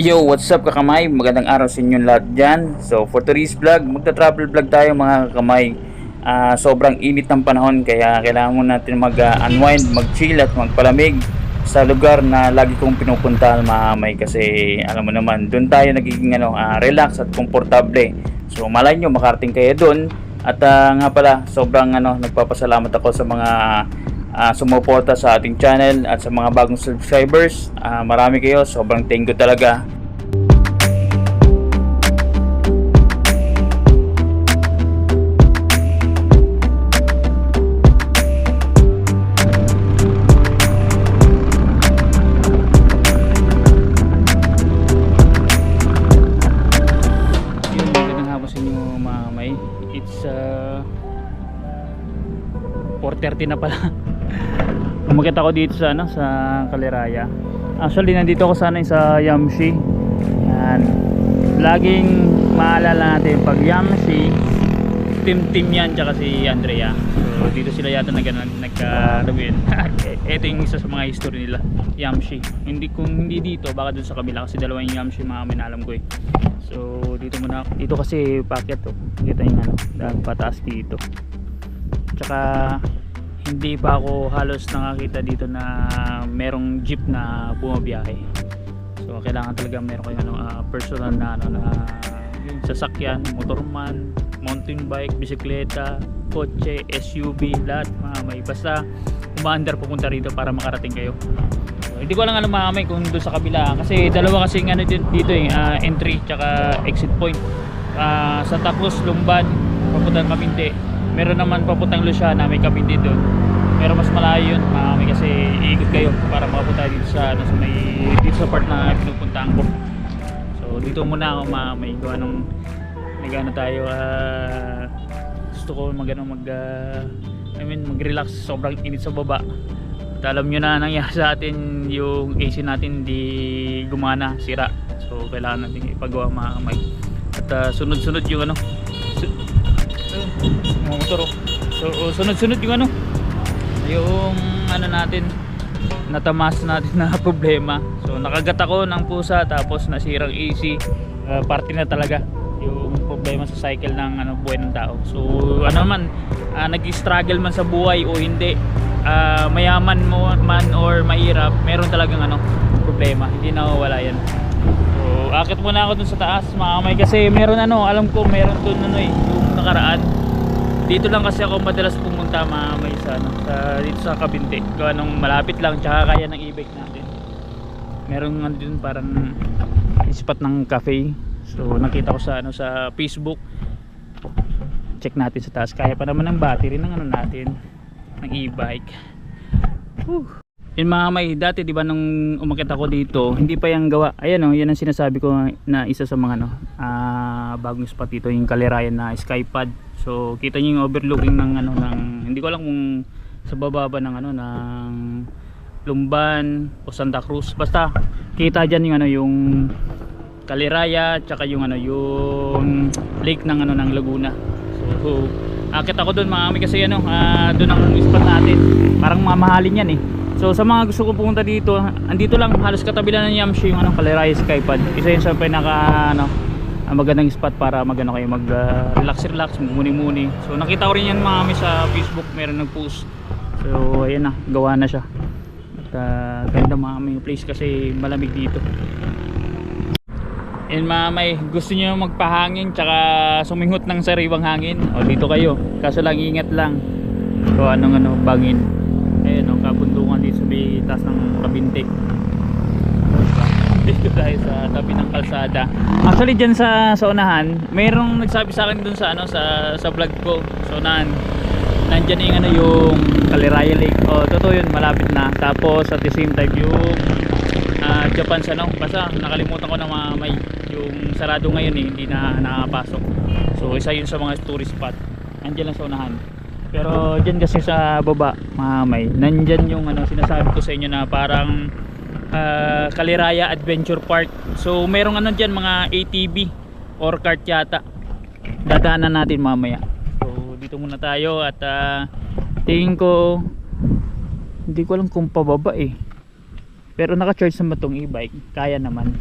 Yo, what's up kakamay? Magandang araw sa inyong lahat dyan. So for today's vlog, magta-travel vlog tayo mga kakamay. Sobrang init ng panahon kaya kailangan mo natin mag-unwind, mag-chill at magpalamig sa lugar na lagi kong pinupuntahan mga kamay. Kasi alam mo naman, doon tayo nagiging relax at komportable. So malay nyo makarating kayo doon. At nga pala, sobrang nagpapasalamat ako sa mga sumuporta sa ating channel at sa mga bagong subscribers. Marami kayo, sobrang thank you talaga. Magandang hapon sa inyo mga may. It's 4:30 na pala. Umakit ako dito sa sa Kaliraya. Actually nandito ako sa Yamshi. Yan. Laging maalala natin pag Yamshi, team yan tsaka si Andrea. So dito sila yata nagkarawin. Ito yung isa sa mga history nila, Yamshi. Kung hindi dito, baka dun sa kabila kasi dalawa yung Yamshi mga minalam ko eh. So dito muna ako. Dito kasi packet to. Kita yung dahil pataas dito. Tsaka hindi pa ako halos nakakita dito na merong jeep na bumabiyahe. So kailangan talaga meron kayong personal na yung sasakyan, motorman, mountain bike, bisikleta, kotse, SUV, lahat mga may basta umaandar pupunta rito para makarating kayo. So, hindi ko lang mga may kung doon sa kabila kasi dalawa kasi dito entry tsaka exit point. Santa Cruz, Lumban, papuntang Cavite. Meron naman papuntang Luciana, may Cavite doon. Pero mas malayo yun, kasi iikot kayo para makapunta dito sa dito sa part na pinupuntahan ko. So dito muna ako may gawa nung tayo gusto ko mag-relax, sobrang init sa baba. At alam nyo na nangyari sa atin yung AC natin di gumana, sira. So kailangan natin ipagawa mga kamay. At sunod-sunod yung motor. So sunod-sunod yung natin natamas natin na problema. So nakagat ako ng pusa tapos nasirang AC. Parte na talaga yung problema sa cycle ng buhay ng tao. So nag-struggle man sa buhay o hindi, mayaman mo man or mahirap, meron talagang problema, hindi nawawala yan. So akit muna ako dun sa taas mga kamay kasi meron alam ko meron dun yung nakaraan. Dito lang kasi ako madalas pumunta mga may dito sa Cavite. Gawa nung malapit lang tsaka kaya ng e-bike natin. Meron dun parang spot ng cafe. So nakita ko sa Facebook. Check natin sa taas. Kaya pa naman ng battery ng natin ng e-bike. Yun mga may, dati diba nung umakit ako dito, hindi pa yung gawa. Ayan yan ang sinasabi ko na isa sa mga bagong spot dito, yung Kalirayan na Skypad. So kita niyo yung overlooking ng hindi ko alam kung sa baba ba ng Lumban o Santa Cruz. Basta kita diyan yung Kaliraya tsaka yung yung lake ng ng Laguna. So akit ako doon mga kami kasi doon ang spot natin. Parang mamahalin yan eh. So sa mga gusto ko pumunta dito, andito lang halos katabi lang ng Yamshi yung Kaliraya Skypad. Isa yun sa pinaka magandang spot para kayo mag-relax, magmuni-muni. So nakita ko rin yan mga kami sa Facebook, meron nag-post. So ayan na, gawa na siya. At ganda mga kami place kasi malamig dito. And mga may gusto niyo magpahangin tsaka suminghot ng sariwang hangin, o dito kayo. Kaso lang ingat lang. So bangin. Ayun kabundukan dito sa taas ng Cavite. Dito tayo sa tabi ng kalsada. Actually dyan sa unahan, mayroong nagsabi sa akin dun sa sa vlog ko. Sa unahan, nandyan yung Kaliraya Lake. Totoo yun, malapit na. Tapos at the same time yung Japan basta nakalimutan ko na yung sarado ngayon hindi na nakapasok. So isa yun sa mga tourist spot. Nandyan lang sa unahan. Pero dyan kasi sa baba nandyan yung sinasabi ko sa inyo na parang Kaliraya Adventure Park. So merong dyan mga ATV or kart yata. Dadaanan natin mamaya. So dito muna tayo at tingin ko hindi ko alam kung pababa Pero naka-charge naman tong e-bike, kaya naman.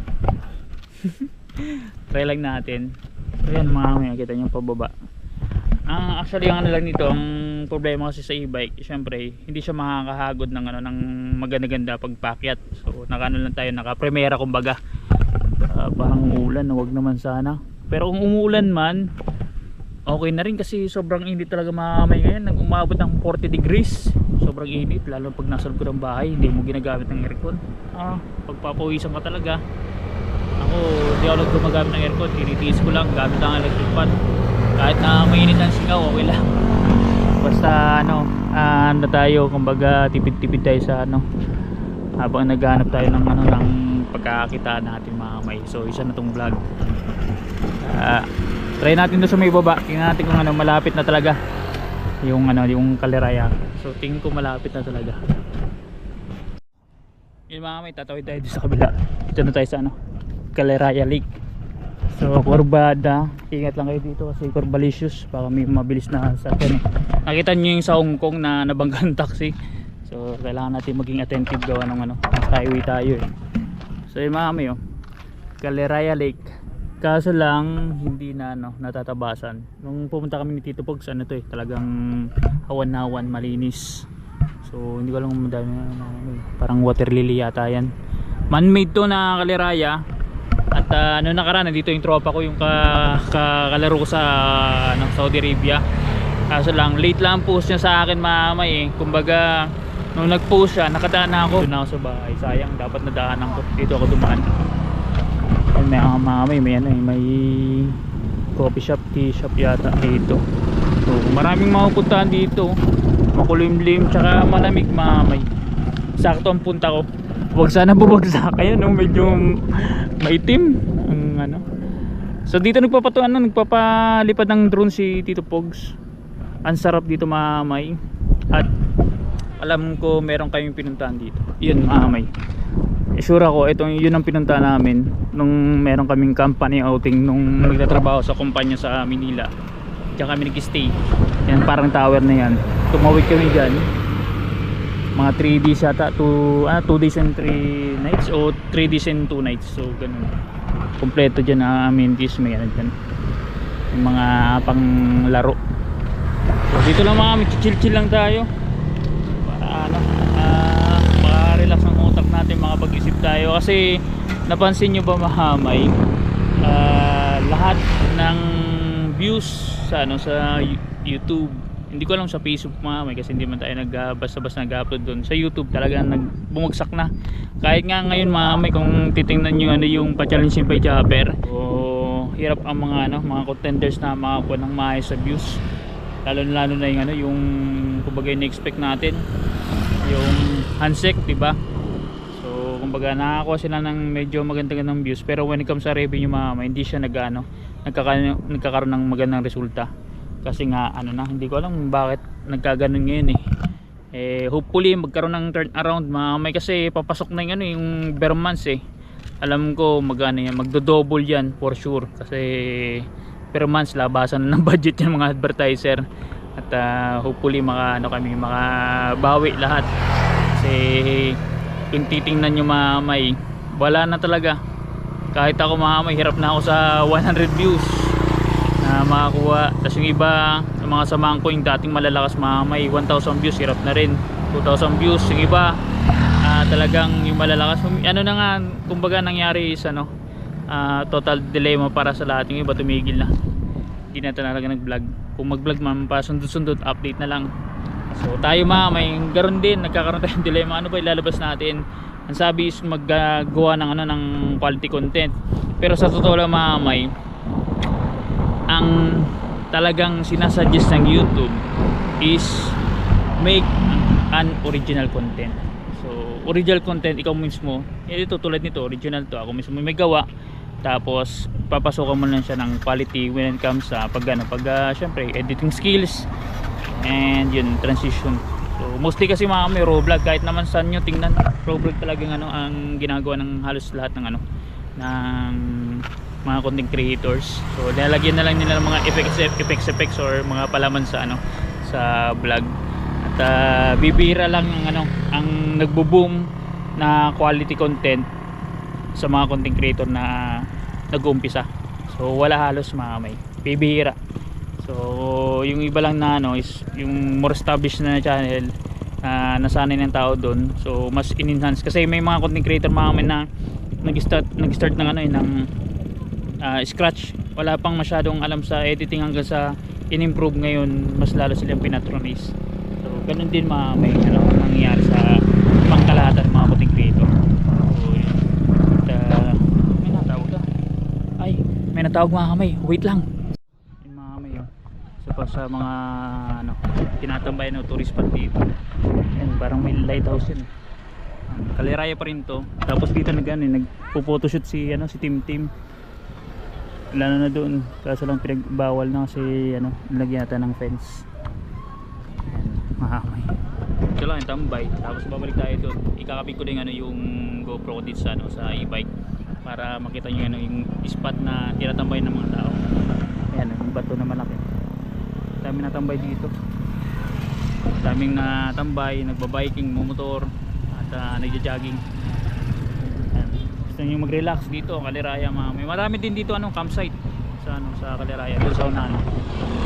Try lang natin. So yan mga may nakita nyo pababa. Actually ang ano lang nito, ang problema kasi sa e-bike, syempre hindi siya makakahagod ng ano, ng maganda-ganda pagpakyat. So nakaano lang tayo, naka-primera kumbaga. Parang ulan, wag naman sana. Pero kung umuulan man, okay na rin kasi sobrang init talaga mamay ngayon. Nag-umabot ng 40 degrees. Sobrang init, lalo pag nasa loob ng bahay, hindi mo ginagamit ng aircon. Pagpapawisan ka talaga. Ako, hindi ako gumagamit ng aircon, tinitiis ko lang, gamit ang electric fan. Kahit na mainit ang singaw, okay lang. Basta ano tayo, kumbaga tipid-tipid tayo sa habang naghahanap tayo ng ng pagkakakitaan natin mga kamay. So isa na tong vlog. Try natin doon sa may baba, tingnan natin kung malapit na talaga yung yung Caliraya. So tingin ko malapit na talaga. Yun mga kamay, tatawid tayo doon sa kabila. Dito na tayo sa Caliraya Lake. So kurbada, ingat lang kayo dito kasi kurbalicious, baka may mabilis na sakyan. Nakita nyo yung sa Hong Kong na nabanggang taxi. So kailangan natin maging attentive gawa ng highway tayo eh. So yun mga kami Caliraya Lake. Kaso lang hindi na natatabasan. Nung pumunta kami ni Tito Pogs, talagang hawan-hawan, malinis. So hindi ko alam kung madami parang water lily yata yan. Man-made to na Caliraya. At nakaraan dito yung tropa ko, yung kalaro ko sa Saudi Arabia. Kaso lang late lang post niya sa akin mamay kumbaga nung nag-post siya, nakadaan na ako. Doon ako sa bahay, sayang, dapat nadaanan ko. Dito ako dumaan. May mamay, may coffee shop, tea shop yata dito. So maraming mapupuntahan dito, makulimlim tsaka malamig mamay. Sakto ang punta ko. Huwag sana bubagsak, ayan medyo maitim ang So dito nagpapalipad ng drone si Tito Pogs. Ang sarap dito mamay. At alam ko meron kayong pinuntahan dito. Yun mamay, sure ako yun ang pinuntahan namin nung meron kaming company outing nung nagtatrabaho sa kumpanya sa Manila. Diyan kami nag-stay. Yan parang tower na yan. Tumawid kami dyan mga 3 days yata, 2 days and 3 nights o 3 days and 2 nights. So ganun, kompleto dyan na amenities, may dyan yung mga pang laro. So dito lang mga chill lang tayo para maka-relax ang utak natin, makapag-isip tayo. Kasi napansin nyo ba mahamay, lahat ng views sa YouTube, hindi ko alam sa Facebook mamay kasi hindi man tayo basta-basta nag-upload doon. Sa YouTube talaga bumagsak na. Kahit nga ngayon mamay, kung titingnan nyo yung pa-challenge yung Jabber, hirap ang mga contenders na makakuha ng maayos sa views. Lalo na yung kumbaga in-expect natin, yung handshake, diba? So kumbaga nakakuha sila ng medyo magandang views, pero when it comes sa revenue mamay, hindi siya nagkakaroon ng magandang resulta. Kasi nga hindi ko alam bakit nagkaganon ngayon hopefully magkaroon ng turn around mamay, kasi papasok na yung bare months alam ko magdo-double yan for sure, kasi per months labasan ng budget yan mga advertiser. At hopefully kami makabawi lahat, kasi kung titingnan nyo mamay, wala na talaga. Kahit ako mamay, hirap na ako sa 100 views na makakuha. Tapos yung iba, yung mga samahan ko yung dating malalakas mamay, 1,000 views hirap na rin, 2,000 views. Yung iba talagang yung malalakas na nga, kumbaga nangyari is total dilemma para sa lahat. Yung iba tumigil na, hindi na talaga nag-vlog. Kung mag-vlog man pa sundot-sundot, update na lang. So tayo mamay, garon din, nagkakaroon tayong dilemma, ano ba ilalabas natin. Ang sabi is maggawa ng quality content, pero sa totoo lang mamay, ang talagang sinasuggest ng YouTube is make an original content. So original content, ikaw mismo, ito tulad nito, original to, ako mismo may gawa, tapos papasokan mo lang siya ng quality when it comes sa syempre editing skills and yun, transition. So mostly kasi may raw vlog, kahit naman saan nyo tingnan, raw vlog talagang ang ginagawa ng halos lahat ng ng mga content creators. So nilalagyan na lang nila ng mga effects or mga palaman sa sa vlog. At bibihira lang ang nagbo-boom na quality content sa mga content creator na nag-uumpisa. So wala halos mga kamay, bibihira. So yung iba lang na ano is yung more established na channel, nasanay ng tao doon, so mas in-enhance kasi may mga content creator mga kamay na nag-start ng ano ng scratch, wala pang masyadong alam sa editing hanggang sa in-improve ngayon, mas lalo silang pinatronize. So ganun din mga may ano nangyayari sa pangkalahatan ng mga content creator. So may natawag ka. Ay, may natawag mga kamay, wait lang. Yung mga kamay so pa sa mga ano tinatambay na tourist spot dito. Yan, parang may lighthouse yun. Kaliraya pa rin to. Tapos dito nagpo-photoshoot si Tim. Lalo na doon, kaso lang pinagbawal na kasi nilagyan natin ng fence. Ayan, mahamay. Ito lang yung tambay. Tapos babalik tayo doon. Ikakapit ko din yung GoPro ko dito sa e-bike para makita nyo yung spot na tinatambay ng mga tao. Ayan, yung bato na malaki. Dami natambay dito. Daming natambay, nagbabiking, motor at nagja-jogging. Gusto nyo mag-relax dito, Kaliraya may marami din dito campsite sa Kaliraya, doon sa unahan.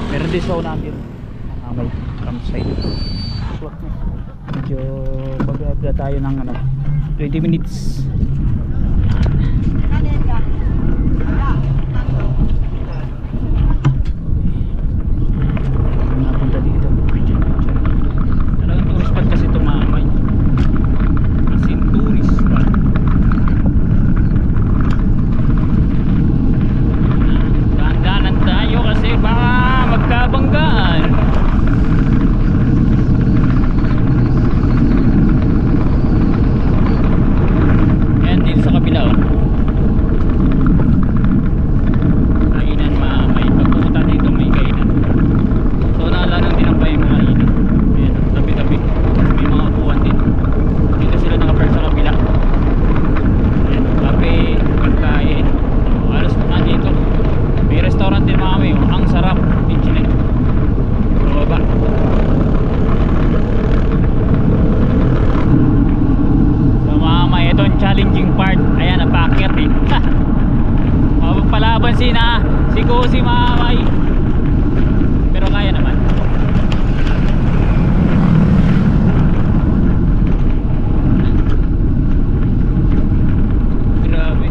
Meron din sa unahan din may campsite. So, medyo mag-abla tayo ng 20 minutes. Napunta dito tourist spot kasi ito mamay, as in tourist spot. Dahan-dahanan tayo kasi baka magkabanggaan. Yan din sa kabila kainan mamay, pagpupunta dito may kainan. So naalala ng tinampay yung mga kainan. Ayan, tabi-tabi may mga upuan din dito, sila naka-park sa kabila. Ayan, kape, pagkain, halos nandito. May restaurant din mga kami, ang sarap, Inchinet bababa. So mga kami, ito ang challenging part. Ayan, napakit mapapalaban si Kusi mga kami, pero kaya naman. Grabe,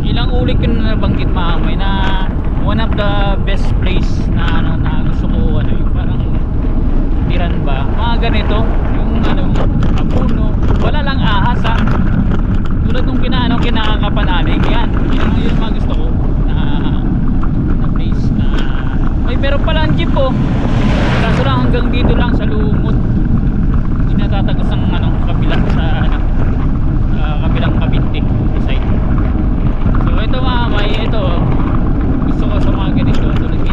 ilang ulit ko na nabanggit mga kamay na one of the best place na na gusto ko yung parang tiran ba mga ganito, yung apuno, wala lang ahas tulad nung kinakakapanalay. Yun mga gusto ko na place na may meron pala ang jeep kaso lang hanggang dito lang sa lumot, hindi natatagos ang kabila sa kabilang Kabinte side. So ito mga may gusto ko sa mga ganito tulad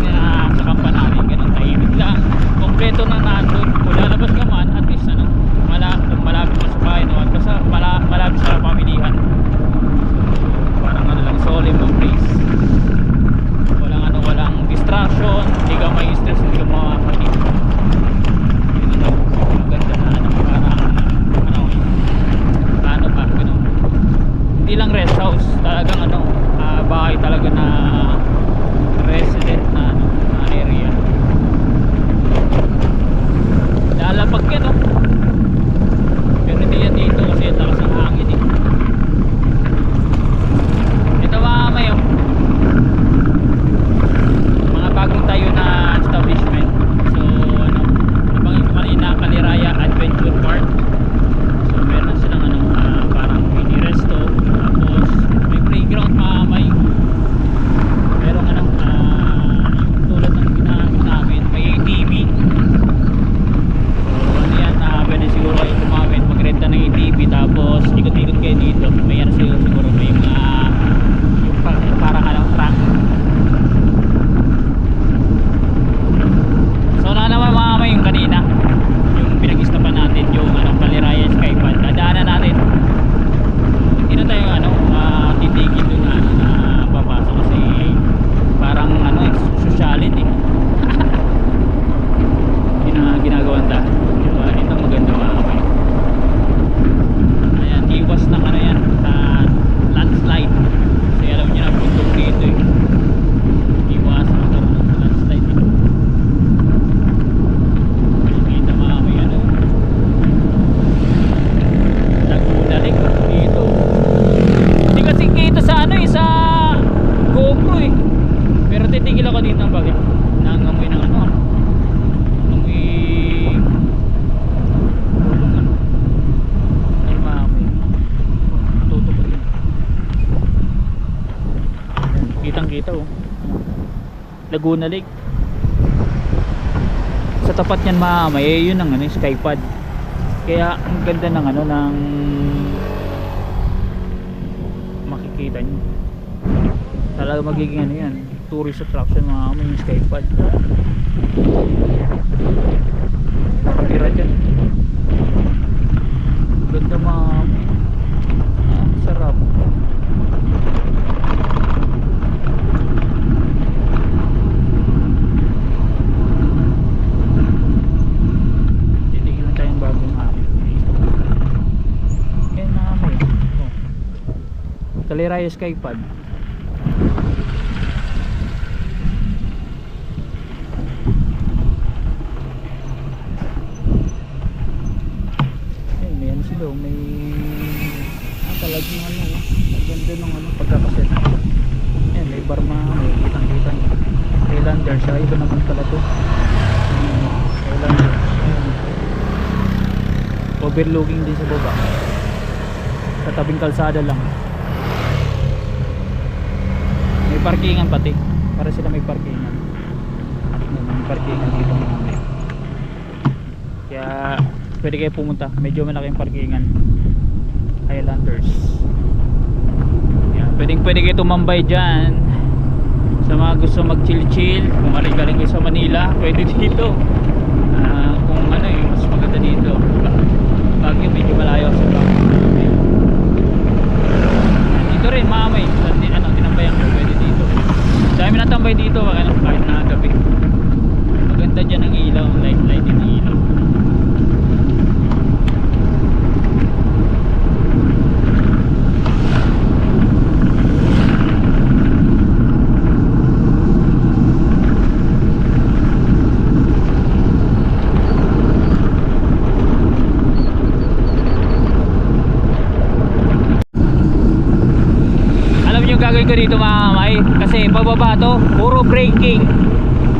sa Kampanali, ganun tahimik lang, kompleto na nandun. Kung lalabas ka man, at least malapit mo sa bahay at basta malapit sa pamilihan. So parang lang solemn ng place, walang distraction, hindi ka may stress, hindi ka makakapatid. Maganda na parang ba ganun, hindi lang rest house, talagang bahay talaga na resident na area. Lalapag yan pero hindi yan dito kasi takas ang hangin ito mga may mga bagong tayo na establishment. So nabanggit ko kanina, Kaliraya Adventure Park. So meron silang parang mini resto, tapos may playground mga may merong yung tulad ng ginamit namin, may ATV. So yan kitang kita oh. Laguna Lake. Sa tapat niyan mamay yun ang ano, skypad. Kaya ang ganda ng ano ng makikita niyo. Talaga magiging ano yan, tourist attraction mga mamay yung skypad. Nakatira dyan. Ganda mga mamay. Sarap. Titigil lang tayong bagong hapon. Yan mga mamay. Oh. Kaliraya skypad. Silo, may talagang ano, ganda ng ano, pagkakaset. Ayan, may bar may kitang-kita niya. Highlander siya, iba naman pala to. Highlander. Ayan. Overlooking din sa baba. Sa tabing kalsada lang. May parkingan pati. Para sila may parkingan. May parkingan dito mga may. Kaya pwede kayo pumunta, medyo malaking parkingan. Highlanders. Yan, pwede kayo tumambay dyan sa mga gusto mag chill chill. Kung galing kayo sa Manila, pwede dito. Kung ano mas maganda dito, Baguio medyo malayo sa Baguio. Dito rin mamay tinambayan ko, pwede dito. Dami natambay dito kahit na gabi. Maganda dyan ang ilaw, light din ang ilaw. Gagawin ko dito mga mamay kasi pababa to, puro braking,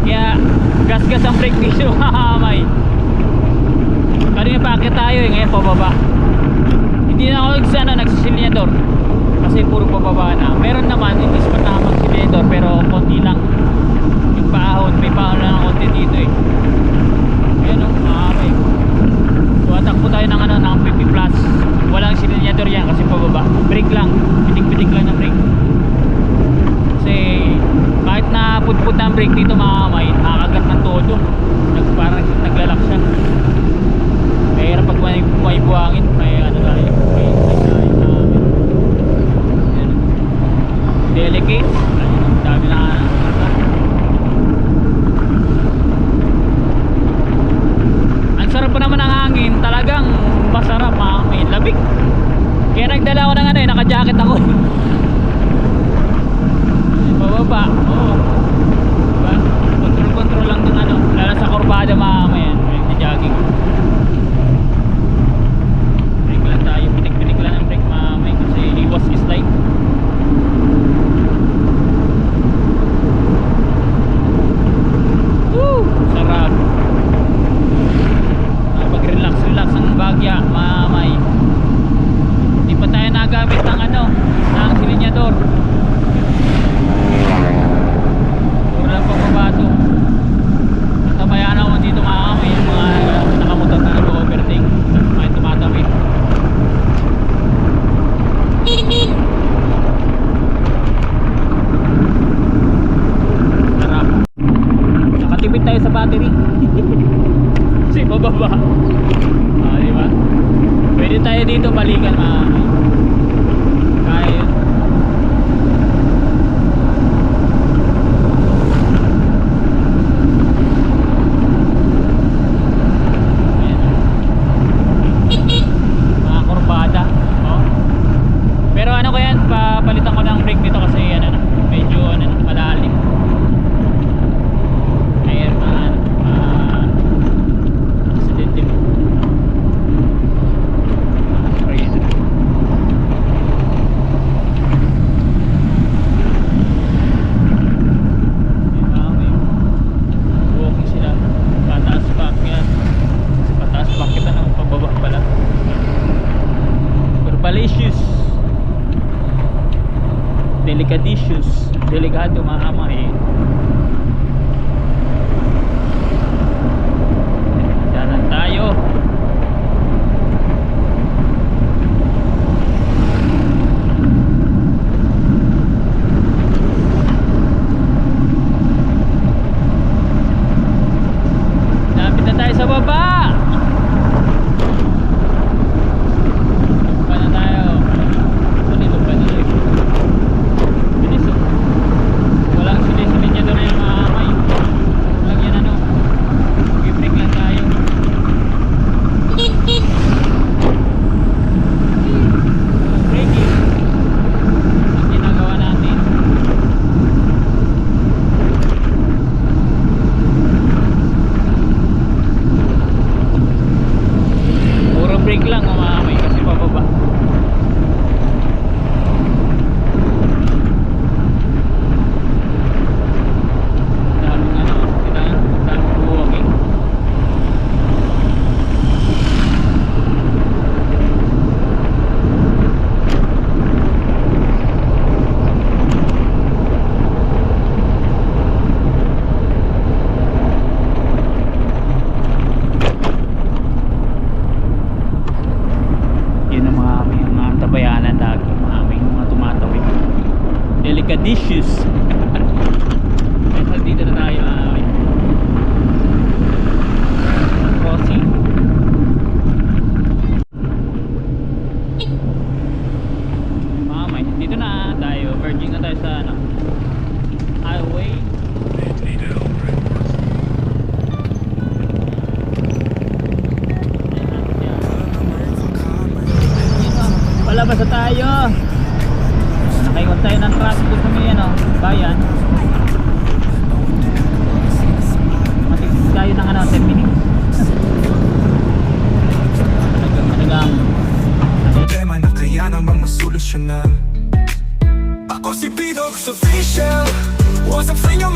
kaya gas ang brake dito mga mamay. Kanina paakit tayo ngayon pababa. Hindi na ako nagsisilinyador kasi puro pababa na. Meron naman hindi pa na magsilinyador pero konti lang yung paahon, may paahon lang ng konti dito ayan o mga mamay. So atakbo tayo ng ng 50 plus, walang silinyador yan kasi pababa, brake lang, pitik lang ng brake. Kasi kahit na putput ang brake dito mga kamay, nakakagat ng todo. Parang naglalak siya. Mahirap pag may buhangin, may ano tayo, may delicate. Dami na ang sarap pa naman ng hangin, talagang masarap mga kamay, labig. Kaya nagdala ako ng naka-jacket ako. Bababa, oo. Diba? Control lang ng lalo sa kurbada mamaya, may jogging. Brake lang tayo, pitik lang ng brake mamaya kasi iwas slide. Woo! Sarap. Pag-relax ang bagya mamay. Hindi pa tayo nagamit ng ng Delicadicious. Delikado mahama eh. Danan tayo. Lapit na tayo sa baba. Lumpa na tayo. Lumpa na tayo. Bilis oh. Walang sili-sili niya doon yung mahamay. Walang yan ano. Mag-break lang tayo. Breaking. Ang ginagawa natin. Puro break lang umahamay kasi pababa. Daming ano, daming buwag eh. Yun ang mga tabayanan lagi, mga tumatawid. Delicadicious. Dahil dito na tayo crossing. Mamay, dito na tayo. Verging na tayo sa ano, highway. Palabas na tayo. Nakaiwan tayo ng traffic sa may ano, bayan. Matigis tayo ng ano, 10 minutes. Managang Problema na kaya namang masolusyonan. Ako si Pidog Official. Wasn't playing